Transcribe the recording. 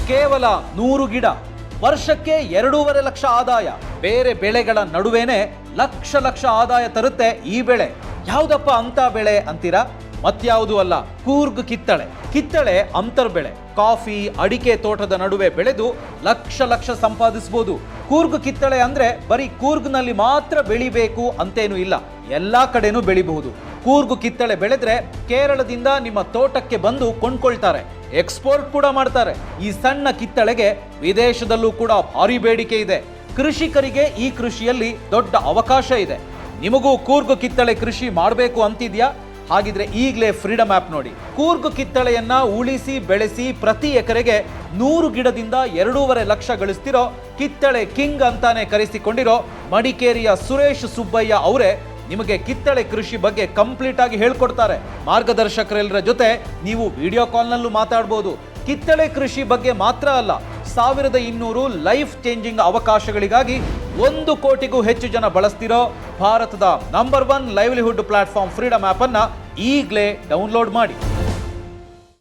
ಕೇವಲ 100 ಗಿಡ, ವರ್ಷಕ್ಕೆ 2.5 ಲಕ್ಷ ಆದಾಯ. ಬೇರೆ ಬೆಳೆಗಳ ನಡುವೆನೆ ಲಕ್ಷ ಆದಾಯ ತರುತ್ತೆ ಈ ಬೆಳೆ. ಯಾವ್ದಪ್ಪ ಅಂತ ಬೆಳೆ ಅಂತೀರಾ? ಮತ್ಯಾವುದು ಅಲ್ಲ, ಕೂರ್ಗ್ ಕಿತ್ತಳೆ. ಕಿತ್ತಳೆ ಅಂತರ್ ಬೆಳೆ. ಕಾಫಿ, ಅಡಿಕೆ ತೋಟದ ನಡುವೆ ಬೆಳೆದು ಲಕ್ಷ ಸಂಪಾದಿಸಬಹುದು. ಕೂರ್ಗ್ ಕಿತ್ತಳೆ ಅಂದ್ರೆ ಬರೀ ಕೂರ್ಗ್ನಲ್ಲಿ ಮಾತ್ರ ಬೆಳಿಬೇಕು ಅಂತೇನು ಇಲ್ಲ, ಎಲ್ಲಾ ಕಡೆನೂ ಬೆಳಿಬಹುದು. ಕೂರ್ಗ್ ಕಿತ್ತಳೆ ಬೆಳೆದ್ರೆ ಕೇರಳದಿಂದ ನಿಮ್ಮ ತೋಟಕ್ಕೆ ಬಂದು ಕೊಂಡ್ಕೊಳ್ತಾರೆ, ಎಕ್ಸ್ಪೋರ್ಟ್ ಕೂಡ ಮಾಡ್ತಾರೆ. ಈ ಸಣ್ಣ ಕಿತ್ತಳೆಗೆ ವಿದೇಶದಲ್ಲೂ ಕೂಡ ಭಾರಿ ಬೇಡಿಕೆ ಇದೆ. ಕೃಷಿಕರಿಗೆ ಈ ಕೃಷಿಯಲ್ಲಿ ದೊಡ್ಡ ಅವಕಾಶ ಇದೆ. ನಿಮಗೂ ಕೂರ್ಗ್ ಕಿತ್ತಳೆ ಕೃಷಿ ಮಾಡಬೇಕು ಅಂತಿದ್ಯಾ? ಹಾಗಿದ್ರೆ ಈಗಲೇ ಫ್ರೀಡಮ್ ಆ್ಯಪ್ ನೋಡಿ. ಕೂರ್ಗ್ ಕಿತ್ತಳೆಯನ್ನ ಉಳಿಸಿ ಬೆಳೆಸಿ ಪ್ರತಿ ಎಕರೆಗೆ 100 ಗಿಡದಿಂದ 2.5 ಲಕ್ಷ ಗಳಿಸ್ತಿರೋ ಕಿತ್ತಳೆ ಕಿಂಗ್ ಅಂತಾನೆ ಕರೆಸಿಕೊಂಡಿರೋ ಮಡಿಕೇರಿಯ ಸುರೇಶ್ ಸುಬ್ಬಯ್ಯ ಅವರೇ ನಿಮಗೆ ಕಿತ್ತಳೆ ಕೃಷಿ ಬಗ್ಗೆ ಕಂಪ್ಲೀಟ್ ಆಗಿ ಹೇಳ್ಕೊಡ್ತಾರೆ. ಮಾರ್ಗದರ್ಶಕರೆಲ್ಲರ ಜೊತೆ ನೀವು ವಿಡಿಯೋ ಕಾಲ್ನಲ್ಲೂ ಮಾತಾಡ್ಬೋದು. ಕಿತ್ತಳೆ ಕೃಷಿ ಬಗ್ಗೆ ಮಾತ್ರ ಅಲ್ಲ, 1200 ಲೈಫ್ ಚೇಂಜಿಂಗ್ ಅವಕಾಶಗಳಿಗಾಗಿ 1 ಕೋಟಿಗೂ ಹೆಚ್ಚು ಜನ ಬಳಸ್ತಿರೋ ಭಾರತದ number 1 livelihood platform freedom app ಅನ್ನ ಈಗಲೇ ಡೌನ್ಲೋಡ್ ಮಾಡಿ.